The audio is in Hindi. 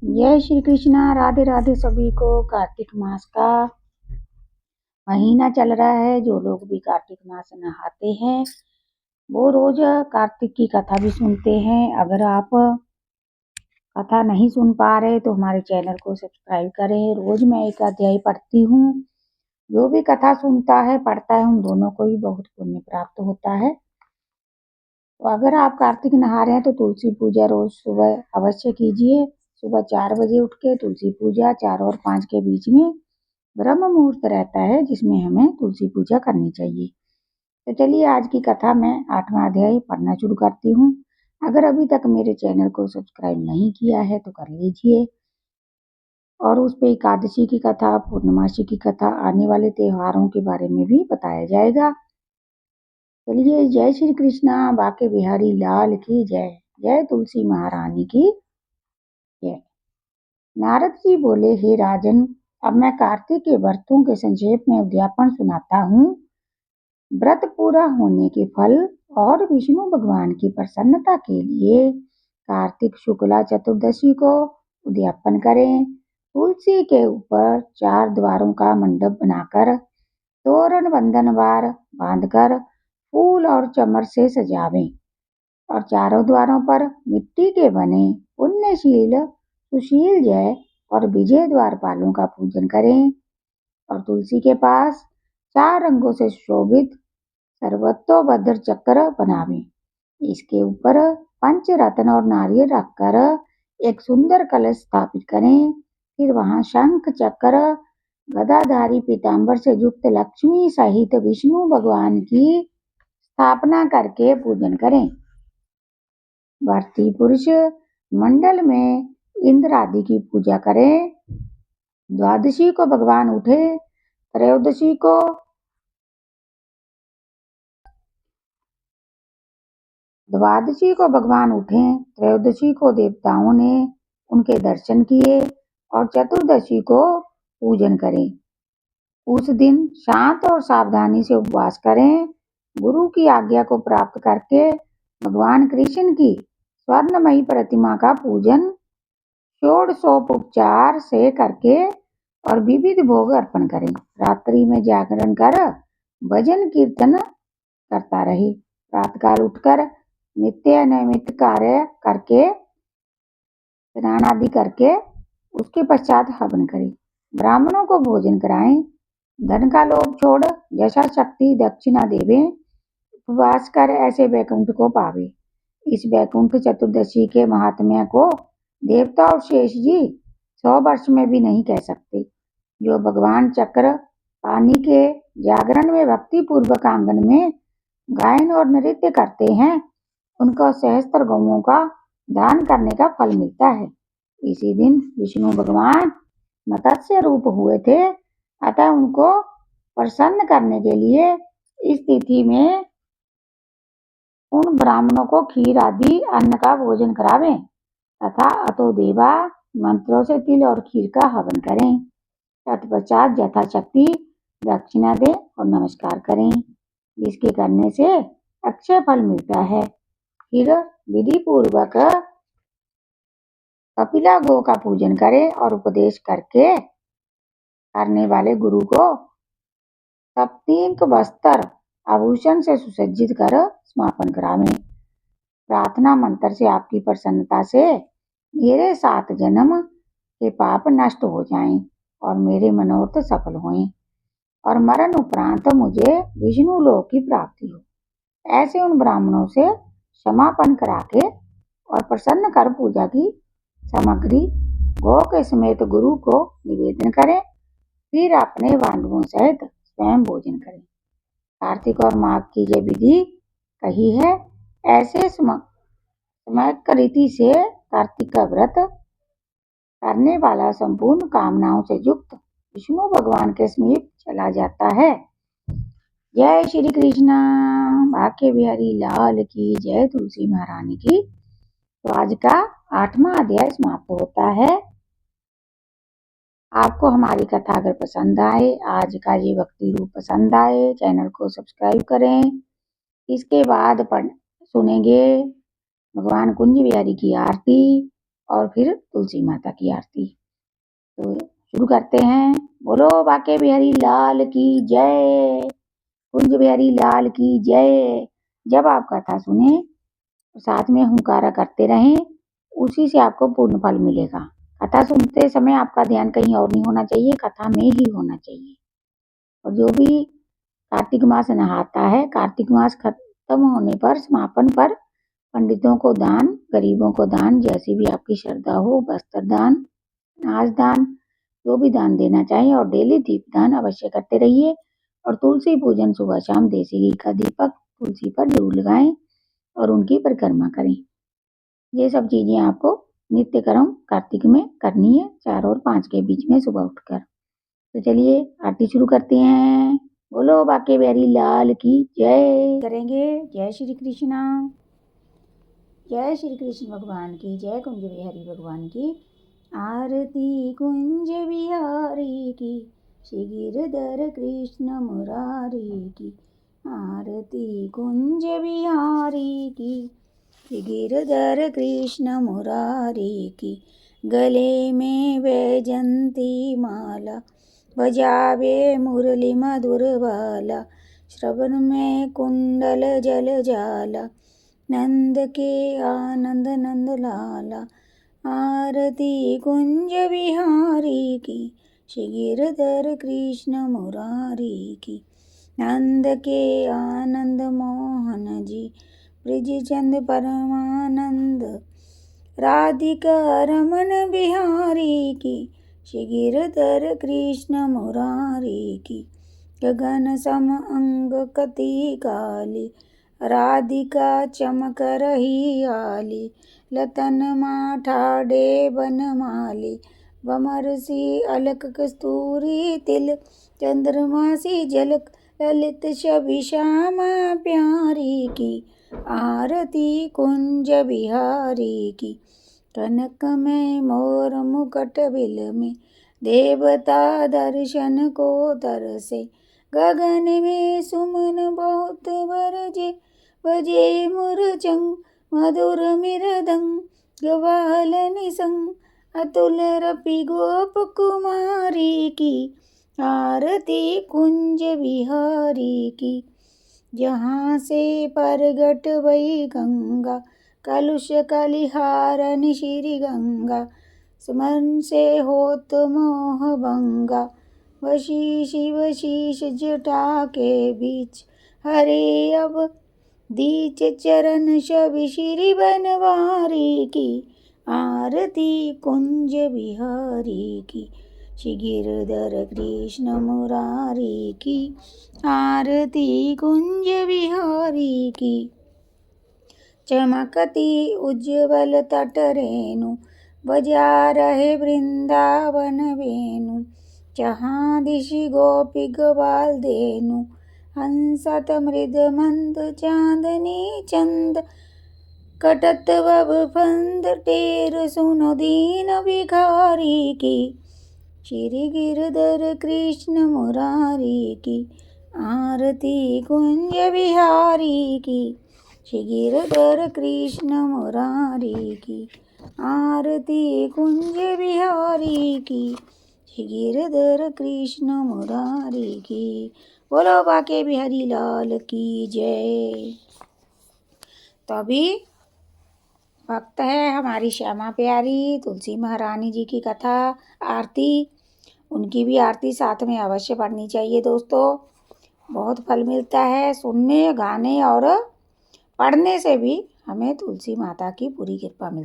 जय श्री कृष्णा। राधे राधे सभी को। कार्तिक मास का महीना चल रहा है। जो लोग भी कार्तिक मास नहाते हैं वो रोज कार्तिक की कथा भी सुनते हैं। अगर आप कथा नहीं सुन पा रहे तो हमारे चैनल को सब्सक्राइब करें। रोज मैं एक अध्याय पढ़ती हूँ। जो भी कथा सुनता है पढ़ता है उन दोनों को ही बहुत पुण्य प्राप्त होता है। तो अगर आप कार्तिक नहा रहे हैं तो तुलसी पूजा रोज सुबह अवश्य कीजिए। सुबह 4 बजे उठ के तुलसी पूजा 4 और 5 के बीच में ब्रह्म मुहूर्त रहता है जिसमें हमें तुलसी पूजा करनी चाहिए। तो चलिए आज की कथा मैं 8वां अध्याय पढ़ना शुरू करती हूँ। अगर अभी तक मेरे चैनल को सब्सक्राइब नहीं किया है तो कर लीजिए। और उस पे एकादशी की कथा, पूर्णमासी की कथा, आने वाले त्योहारों के बारे में भी बताया जाएगा। चलिए, जय श्री कृष्णा। बाके बिहारी लाल की जय। जय तुलसी महारानी की जय। नारद जी बोले, हे राजन, अब मैं कार्तिक के व्रतों के संक्षेप में उद्यापन सुनाता हूँ। व्रत पूरा होने के फल और विष्णु भगवान की प्रसन्नता के लिए कार्तिक शुक्ला चतुर्दशी को उद्यापन करें। तुलसी के ऊपर 4 द्वारों का मंडप बनाकर तोरण बंधनवार बांधकर फूल और चमर से सजावें और चारों द्वारों पर मिट्टी के बने पुण्यशील सुशील जय और विजय द्वारपालों का पूजन करें और तुलसी के पास 4 रंगों से शोभित सर्वतोभद्र चक्र बनावें। इसके ऊपर पंचरत्न और नारियल रखकर एक सुंदर कलश स्थापित करें। फिर वहां शंख चक्र गदाधारी पीताम्बर से युक्त लक्ष्मी सहित विष्णु भगवान की स्थापना करके पूजन करें। व्रती पुरुष मंडल में इंद्र आदि की पूजा करें। द्वादशी को भगवान उठे, त्रयोदशी को देवताओं ने उनके दर्शन किए और चतुर्दशी को पूजन करें। उस दिन शांत और सावधानी से उपवास करें। गुरु की आज्ञा को प्राप्त करके भगवान कृष्ण की स्वर्णमयी प्रतिमा का पूजन षोडशोपचार से करके और विविध भोग अर्पण करें। रात्रि में जागरण कर भजन कीर्तन करता रहे। प्रातःकाल उठकर नित्य नैमित्त कार्य करके स्नान आदि करके उसके पश्चात हवन करें। ब्राह्मणों को भोजन कराएं। धन का लोभ छोड़ यथाशक्ति दक्षिणा देवें। उपवास कर ऐसे वैकुंठ को पावे। इस वैकुंठ चतुर्दशी के महात्म्य को देवता और शेष जी 100 वर्ष में भी नहीं कह सकते। जो भगवान चक्र पानी के जागरण में भक्ति पूर्वक आंगन में गायन और नृत्य करते हैं उनको सहस्त्र गौओं का दान करने का फल मिलता है। इसी दिन विष्णु भगवान मत्स्य रूप हुए थे, अतः उनको प्रसन्न करने के लिए इस तिथि में उन ब्राह्मणों को खीर आदि अन्न का भोजन करावें तथा अतो देवा मंत्रों से तिल और खीर का हवन करें। तत्पश्चात यथाशक्ति दक्षिणा दें और नमस्कार करें, जिसके करने से अक्षय फल मिलता है। फिर विधि पूर्वक कपिला गो का पूजन करें और उपदेश करने वाले गुरु को सप्तीक वस्त्र आभूषण से सुसज्जित कर समापन करावें। प्रार्थना मंत्र से आपकी प्रसन्नता से मेरे 7 जन्म के पाप नष्ट हो जाएं और मेरे मनोरथ सफल होएं और मरण उपरांत मुझे विष्णु लोक की प्राप्ति हो। ऐसे उन ब्राह्मणों से समापन करा के और प्रसन्न कर पूजा की सामग्री गो के समेत गुरु को निवेदन करें। फिर अपने बांधवों सहित स्वयं भोजन करें। कार्तिक और माघ की ये विधि कही है। ऐसे समयक रीति से कार्तिक का व्रत करने वाला संपूर्ण कामनाओं से युक्त विष्णु भगवान के समीप चला जाता है। जय श्री कृष्णा। बाके बिहारी लाल की जय। तुलसी महारानी की। तो आज का 8वां अध्याय समाप्त होता है। आपको हमारी कथा अगर पसंद आए, आज का ये भक्ति रूप पसंद आए, चैनल को सब्सक्राइब करें। इसके बाद सुनेंगे भगवान कुंज बिहारी की आरती। और फिर तुलसी माता की आरती। तो शुरू करते हैं। बोलो बाके बिहारी लाल की जय, कुंज बिहारी लाल की जय। जब आप कथा सुने साथ में हुंकारा करते रहें, उसी से आपको पूर्ण फल मिलेगा। कथा सुनते समय आपका ध्यान कहीं और नहीं होना चाहिए, कथा में ही होना चाहिए। और जो भी कार्तिक मास नहाता है, कार्तिक मास खत्म होने पर, समापन पर पंडितों को दान, गरीबों को दान, जैसी भी आपकी श्रद्धा हो, वस्त्र दान, अनाज दान, जो भी दान देना चाहें, और डेली दीपदान अवश्य करते रहिए। और तुलसी पूजन सुबह शाम देसी घी का दीपक तुलसी पर जरूर लगाएं और उनकी परिक्रमा करें। ये सब चीजें आपको नित्य कर्म कार्तिक में करनी है, 4 और 5 के बीच में सुबह उठकर। तो चलिए आरती शुरू करते हैं। बोलो बाके बिहारी लाल की जय करेंगे। जय श्री कृष्णा, जय श्री कृष्ण भगवान की जय, कुंज बिहारी भगवान की आरती। कुंज बिहारी की, श्री गिरधर कृष्ण मुरारी की आरती। कुंज बिहारी की, श्री गिरधर कृष्ण मुरारी की। गले में वैजंती माला, बजावे मुरली मधुर बाला। श्रवण में कुंडल जल जाला, नंद के आनंद नंद लाला। आरती कुंज बिहारी की, श्री गिरधर कृष्ण मुरारी की। नंद के आनंद मोहन जी, ब्रिज चंद परमानंद। राधिका रमन बिहारी की, श्री गिरधर कृष्ण मुरारी की। गगन सम अंग कति काली, राधिका चमक रही आली। लतन माठाडे बनमाली, बमरसी अलक कस्तूरी तिल। चंद्रमा सी झलक ललित छवि श्यामा प्यारी की। आरती कुंज बिहारी की। कनक में मोर मुकुट बिल में, देवता दर्शन को तरसे। गगन में सुमन बहुत बरजे, बजे मुरचंग मधुर मृदंग। ग्वाल निसंग अतुल रपि गोप कुमारी की। आरती कुंज बिहारी की। जहाँ से परगट वही गंगा, कलुष कलिहारन श्री गंगा। स्मरण से होत मोह भंगा, वशी शिव शीश जटा के बीच। हरे अब दीच चरण छवि श्री बनवारी की। आरती कुंज बिहारी की, श्री गिरधर कृष्ण मुरारी की। आरती कुंज बिहारी की। चमकती उज्ज्वल तट रेणु, बजा रहे वृंदावन वेणु। जहाँ दिशि गोपी ग्वाल धेनु, हंसत मृद मंद चांदनी चंद। कटत बब फंद टेर सुनो दीन भिखारी की। श्री गिरधर कृष्ण मुरारी की। आरती कुंज बिहारी की, श्री गिरधर कृष्ण मुरारी की। आरती कुंज बिहारी की, श्री गिरधर कृष्ण मुरारी की। बोलो बाके बिहारी लाल की जय। तो अभी भक्त है हमारी श्यामा प्यारी तुलसी महारानी जी की कथा आरती, उनकी भी आरती साथ में अवश्य पढ़नी चाहिए दोस्तों। बहुत फल मिलता है सुनने, गाने और पढ़ने से भी हमें तुलसी माता की पूरी कृपा मिलती है।